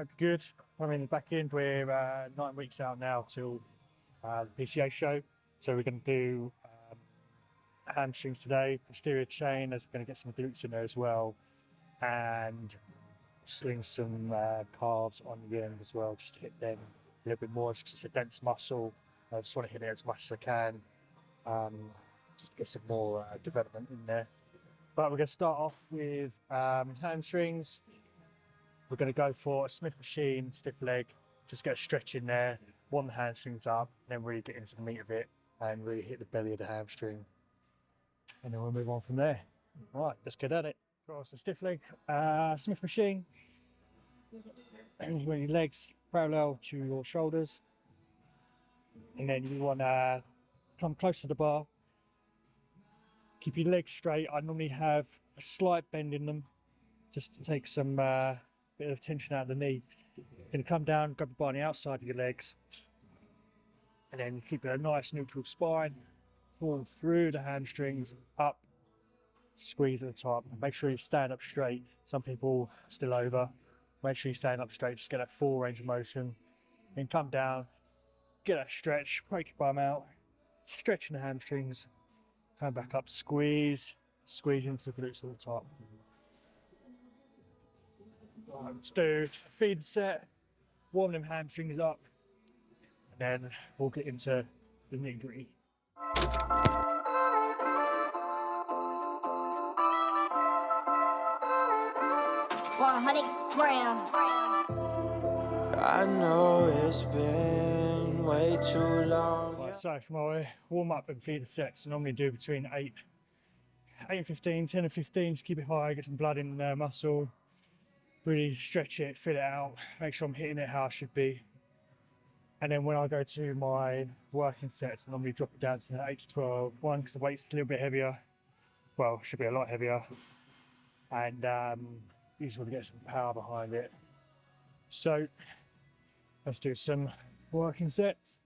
Hope you're good. I mean, back in, we're 9 weeks out now till the PCA show. So we're going to do hamstrings today, posterior chain, as we're going to get some glutes in there as well, and sling some calves on the end as well, just to hit them a little bit more, because it's a dense muscle. I just want to hit it as much as I can, just to get some more development in there. But we're going to start off with hamstrings. We're going to go for a Smith machine, stiff leg, just get a stretch in there, warm the hamstrings up, then really get into the meat of it and really hit the belly of the hamstring. And then we'll move on from there. All right, let's get at it. Got a stiff leg, Smith machine. And you want your legs parallel to your shoulders. And then you want to come close to the bar. Keep your legs straight. I normally have a slight bend in them, just to take some bit of tension out of the knee. You're going to come down, grab the bar on the outside of your legs, and then keep a nice neutral spine. Pull through the hamstrings, up, squeeze at the top. Make sure you stand up straight. Some people still over. Make sure you stand up straight, just get that full range of motion. Then come down, get that stretch, break your bum out, stretching the hamstrings, come back up, squeeze into the glutes at the top. Right, let's do a feed set, warm them hamstrings up, and then we'll get into the nitty-gritty. 100 grams. I know it's been way too long. Right, so for my warm up and feed sets, I normally do between 8 and 15, 10 and 15, just keep it high, get some blood in the muscle, really stretch it, fill it out, make sure I'm hitting it how I should be. And then when I go to my working sets, I normally drop it down to 8 to 12. One, because the weight's a little bit heavier, well, should be a lot heavier, and you just want to get some power behind it. So let's do some working sets.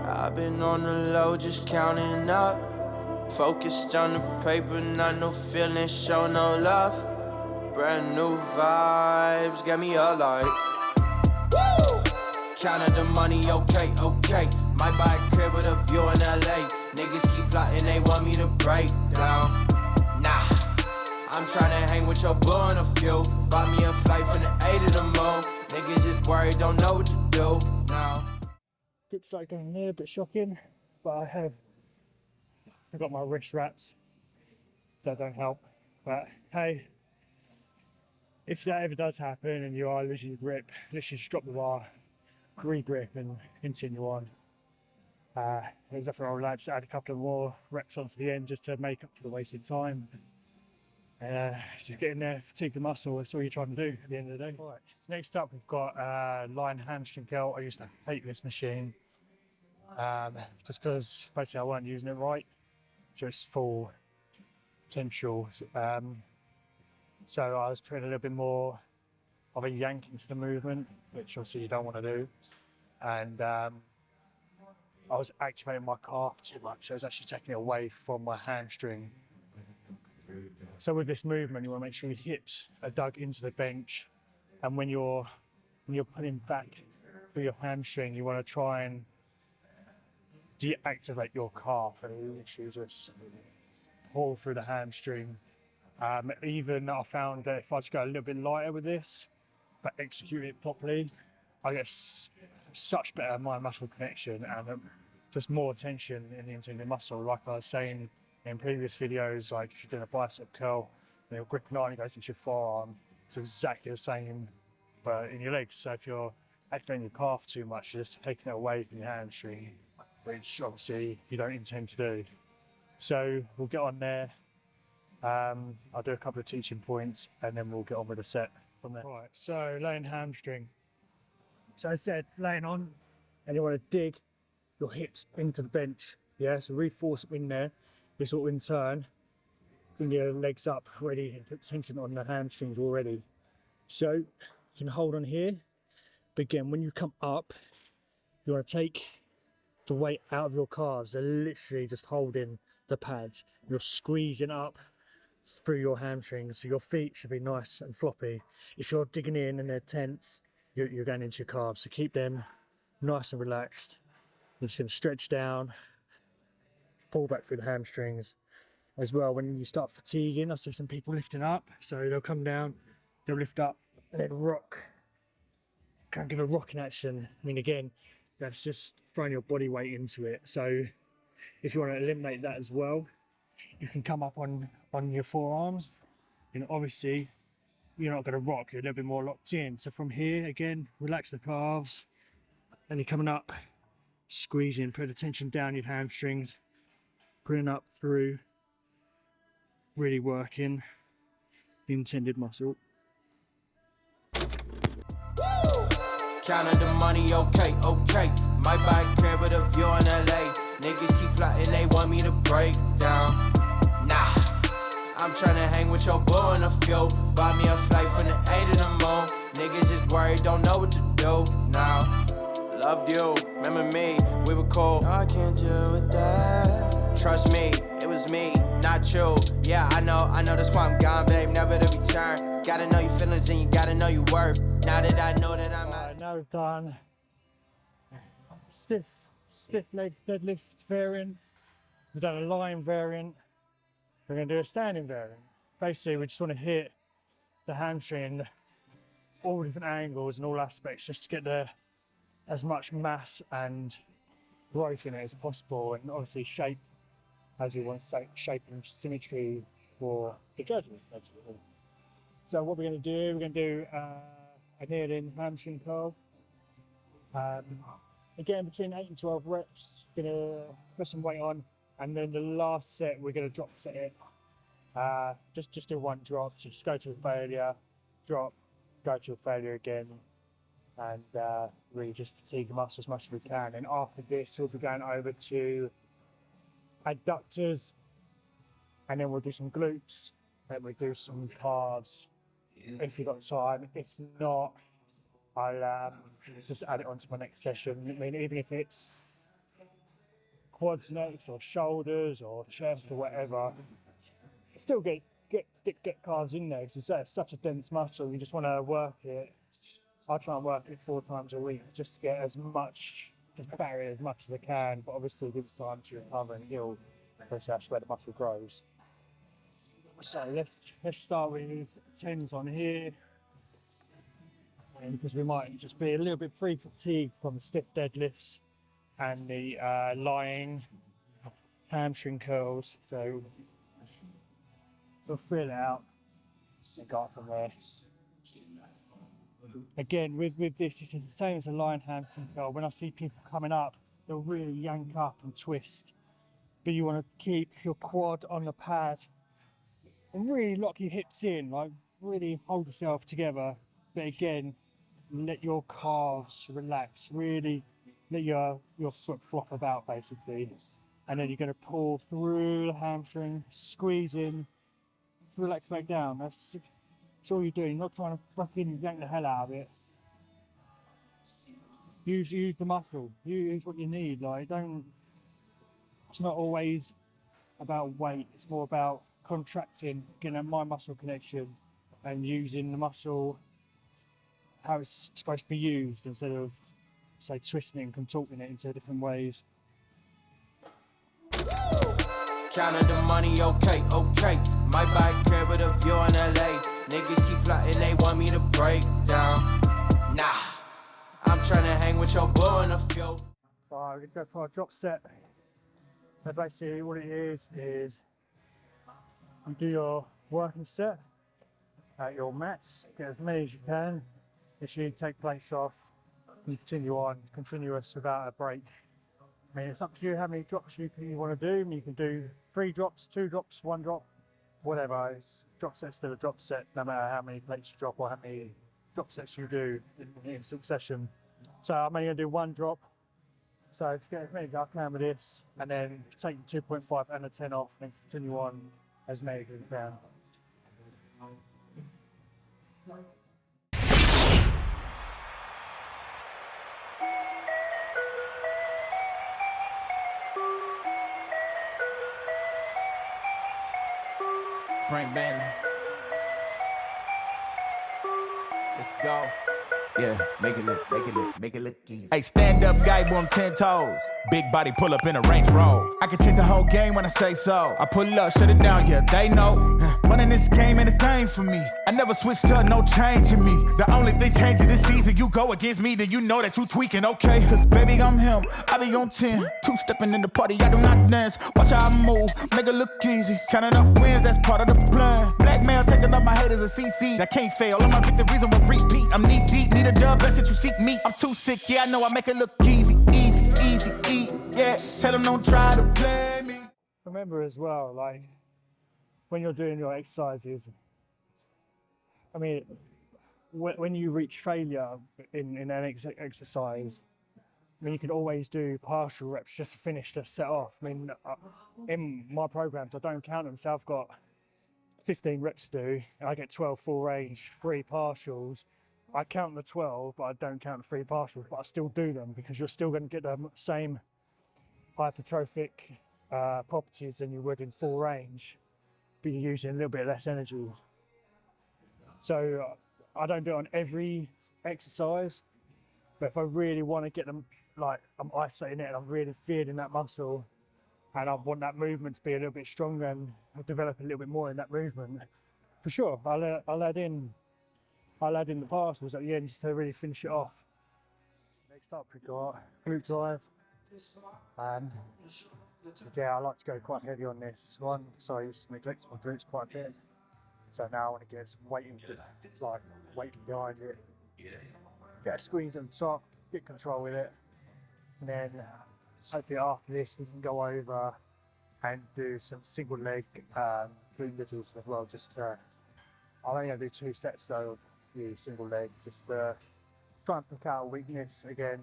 I've been on the low, just counting up, focused on the paper, not no feelings, show no love. Brand new vibes, get me alive. Woo! Counted the money, okay. Might buy a crib with a view in LA. Niggas keep plotting, they want me to break down. Nah, I'm tryna hang with your boo on a few. Bought me a flight from the A to the moon. Niggas just worried, don't know what to do now. Grip side going there, a bit shocking, but I forgot my wrist wraps. That don't help. But hey, if that ever does happen and you are losing your grip, literally just drop the bar, re-grip and continue on. There's nothing wrong with that, just add a couple of more reps onto the end just to make up for the wasted time. Just get in there, fatigue the muscle, that's all you're trying to do at the end of the day. Right. So next up we've got line hamstring curl. I used to hate this machine, just because basically I wasn't using it right, just full potential. So I was putting a little bit more of a yank into the movement, which obviously you don't want to do. And I was activating my calf too much, so I was actually taking it away from my hamstring. So with this movement, you want to make sure your hips are dug into the bench, and when you're pulling back for your hamstring, you want to try and deactivate your calf and literally just pull through the hamstring. Even I found that if I just go a little bit lighter with this, but execute it properly, I get such better mind muscle connection and just more tension in the interior muscle. Like I was saying in previous videos, like if you're doing a bicep curl and your grip 90 goes into your forearm, it's exactly the same but in your legs. So if you're activating your calf too much, you're just taking it away from your hamstring, which obviously you don't intend to do. So we'll get on there. I'll do a couple of teaching points and then we'll get on with the set from there. Right, so laying hamstring. So I said laying on, and you want to dig your hips into the bench. Yeah, so re-force them in there. This will in turn bring your legs up ready and put tension on the hamstrings already. So you can hold on here, but again, when you come up, you want to take the weight out of your calves. They're literally just holding the pads. You're squeezing up through your hamstrings, so your feet should be nice and floppy. If you're digging in and they're tense, you're going into your calves, so keep them nice and relaxed. You're just going to stretch down, pull back through the hamstrings. As well, when you start fatiguing, I see some people lifting up, so they'll come down, they'll lift up, and then rock. Kind of give a rocking action. I mean, again, that's just throwing your body weight into it. So if you want to eliminate that as well, you can come up on your forearms, and obviously you're not going to rock, you're a little bit more locked in. So from here, again, relax the calves, and you're coming up, squeezing, put the tension down your hamstrings, putting up through, really working the intended muscle. Counting the money, okay, okay. My bike crib with a view in LA. Niggas keep plotting, they want me to break down. Nah, I'm tryna hang with your boo in a few. Buy me a flight from the 8 in the moon. Niggas is worried, don't know what to do now. Loved you, remember me, we were cool. No, I can't deal with that. Trust me, it was me, not you. Yeah, I know, that's why I'm gone, babe, never to return. Gotta know your feelings and you gotta know your worth. Now that I know that I'm out. Now we've done stiff leg deadlift variant. We've done a lying variant. We're going to do a standing variant. Basically, we just want to hit the hamstring in all different angles and all aspects, just to get as much mass and growth in it as possible, and obviously shape, as we want to say, shape and symmetry for the deadlift, basically. So what we're going to do, we're going to do a kneeling hamstring curl. Again, between 8 and 12 reps, gonna put some weight on, and then the last set we're gonna drop set it. Just do one drop, so just go to a failure, drop, go to a failure again, and really just fatigue the muscle as much as we can. And after this, we'll be going over to adductors, and then we'll do some glutes, and we'll do some calves if you've got time. If not, I'll just add it onto my next session. I mean, even if it's quads next, or shoulders, or chest, or whatever, still get calves in there, because it's such a dense muscle. You just want to work it. I try and work it 4 times a week, just to get as much, just carry as much as I can. But obviously, this time to recover and heal, because that's where the muscle grows. So let's start with 10s on here. Because we might just be a little bit pre-fatigued from the stiff deadlifts and the lying hamstring curls, so we'll fill it out and go from there. Again, with this is the same as a lying hamstring curl. When I see people coming up, they'll really yank up and twist, but you want to keep your quad on the pad and really lock your hips in, like really hold yourself together. But again, let your calves relax, really let your foot flop about, basically. And then you're going to pull through the hamstring, squeeze in, relax back down. That's all you're doing. You're not trying to fucking yank the hell out of it. Use the muscle, use what you need. Like, it's not always about weight, it's more about contracting, getting a mind muscle connection, and using the muscle how it's supposed to be used, instead of, say, twisting it and contorting it into different ways. Counting the money, okay, okay. My bike crib with a view in LA. Niggas keep plotting, they want me to break down. Nah, I'm tryna hang with your boo in a few. Alright, we're gonna go for our drop set. So basically what it is you do your working set at your mats, get as many as you can. Make sure you take place off, continue on, continuous without a break. I mean, it's up to you how many drops you want to do. I mean, you can do 3 drops, 2 drops, 1 drop, whatever. Drop set's still a drop set, no matter how many plates you drop or how many drop sets you do in succession. So I'm only going to do 1 drop. So to get as many as I can with this, and then take the 2.5 and the 10 off, and then continue on as many as you can. Frank Bailey. Let's go. Yeah, make it look easy. Hey, stand up guy, boy, I'm 10 toes. Big body pull up in a Range Rover. I can change the whole game when I say so. I pull up, shut it down, yeah, they know. Running this game ain't a thing for me. I never switched up, no change in me. The only thing changing this season, you go against me, then you know that you tweaking, okay? Cause baby, I'm him, I be on 10. Two-stepping in the party, I do not dance. Watch how I move, make it look easy. Counting up wins, that's part of the plan. Blackmail, taking up my haters a CC. That can't fail, all my victories on repeat. I'm knee deep, need a dub, best that you seek me. I'm too sick, yeah, I know I make it look easy, yeah. Tell them don't try to play me. Remember as well, like when you're doing your exercises, I mean, when you reach failure in an exercise, I mean, you can always do partial reps just to finish the set off. I mean, in my programs, I don't count them, so I've got 15 reps to do, and I get 12 full range, 3 partials. I count the 12, but I don't count the 3 partials, but I still do them because you're still going to get the same hypertrophic properties than you would in full range, but you're using a little bit less energy. So I don't do it on every exercise, but if I really want to get them, like I'm isolating it and I'm really feeding that muscle and I want that movement to be a little bit stronger and develop a little bit more in that movement, for sure, I'll add in the partials at the end just to really finish it off. Next up we've got glute drive. Yeah, I like to go quite heavy on this one, so I used to neglect my glutes quite a bit. So now I want to get some weight behind it. Get a squeeze on top, get control with it, and then hopefully after this we can go over and do some single leg glute bridges as well. I'll only do 2 sets though of the single leg, just try and pick out a weakness again,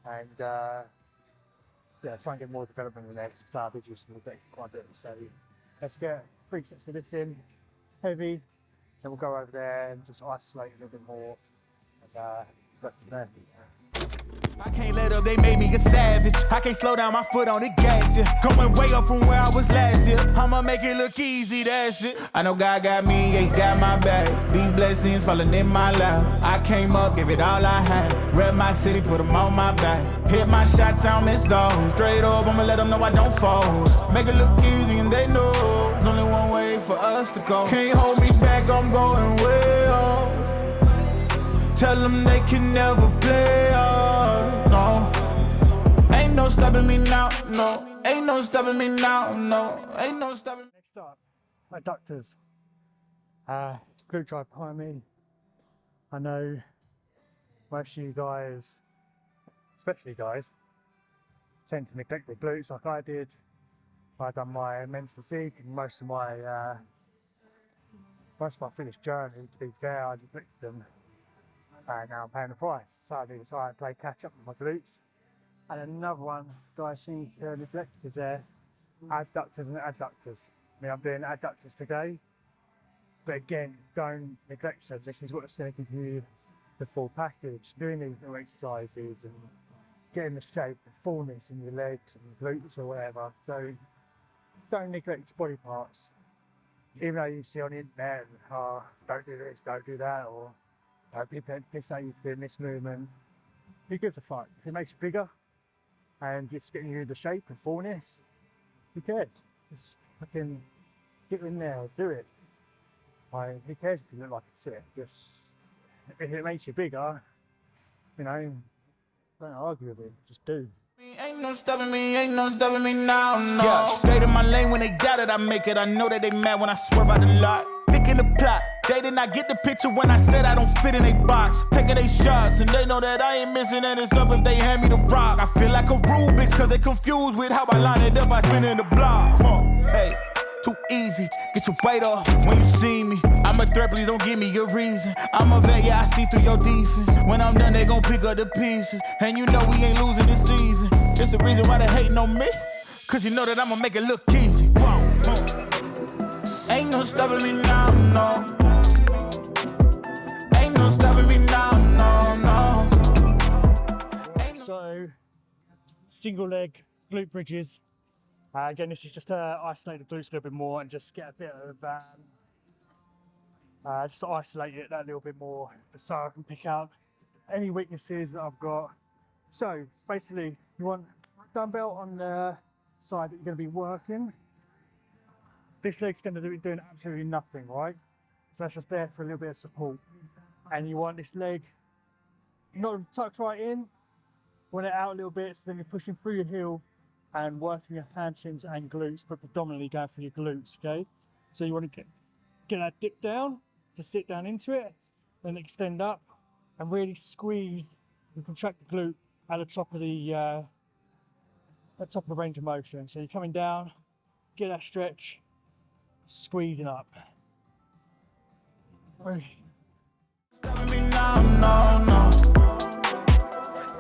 and yeah, try and get more development in the next bridges will take quite a bit. So let's get 3 sets of this in, heavy, then we'll go over there and just isolate a little bit more and go from there. I can't let up, they made me a savage. I can't slow down, my foot on the gas, yeah. Going way up from where I was last year. I'ma make it look easy, that's it. I know God got me, yeah, he got my back. These blessings falling in my lap. I came up, give it all I had. Rep my city, put them on my back. Hit my shots, I don't miss those. Straight up, I'ma let them know I don't fold. Make it look easy and they know there's only one way for us to go. Can't hold me back, I'm going way up. Tell them they can never play us, no. Ain't no stopping me now, no. Ain't no stopping me now, no. Ain't no stopping me. Next up, adductors. Glute drive behind me. I know most of you guys, especially guys, tend to neglect their glutes like I did. I've done my men's physique and most of my fitness journey, to be fair, I neglected them. And now I'm paying the price. So I need to try and play catch up with my glutes. And another one that I seem to neglect is adductors and adductors. I mean, I'm doing adductors today, but again, don't neglect yourself. This is what's going to give you the full package. Doing these little exercises and getting the shape, the fullness in your legs and your glutes or whatever. So don't neglect your body parts. Even though you see on the internet, don't do this, don't do that, or people piss at you for doing this movement. Who gives a fuck? If it makes you bigger and it's getting you the shape and fullness, who cares? Just fucking get in there, do it. Who cares if you look like a sit? Just if it makes you bigger, you know, don't argue with it, just do. Ain't no stopping me now, no. Yeah, stayed in my lane when they got it, I make it. I know that they mad when I swerve out the lot. Thick in the plot. They did not get the picture when I said I don't fit in a box. Taking they shots, and they know that I ain't missing, and it's up if they hand me the rock. I feel like a Rubik's, cause they confused with how I line it up, I spin in the block. Hey, too easy, get your weight up when you see me. I'm a threat, please don't give me a reason. I'm a vet, yeah, I see through your decency. When I'm done, they gon' pick up the pieces. And you know we ain't losing this season. It's the reason why they hating on me, cause you know that I'ma make it look easy. Ain't no stopping me now, no. Ain't no stopping me now, no. So, single leg glute bridges. Again, this is just to isolate the glutes a little bit more and just get a bit of, just to isolate it that little bit more, just so I can pick out any weaknesses that I've got. So basically, you want dumbbell on the side that you're going to be working. This leg's going to be doing absolutely nothing, right? So that's just there for a little bit of support. And you want this leg not tucked right in, want it out a little bit, so then you're pushing through your heel and working your hamstrings and glutes, but predominantly going for your glutes, okay? So you want to get that dip down, to sit down into it, then extend up and really squeeze and contract the glute at the top of the range of motion. So you're coming down, get that stretch, squeezing up. Stopping me now, no, no.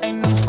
Ain't no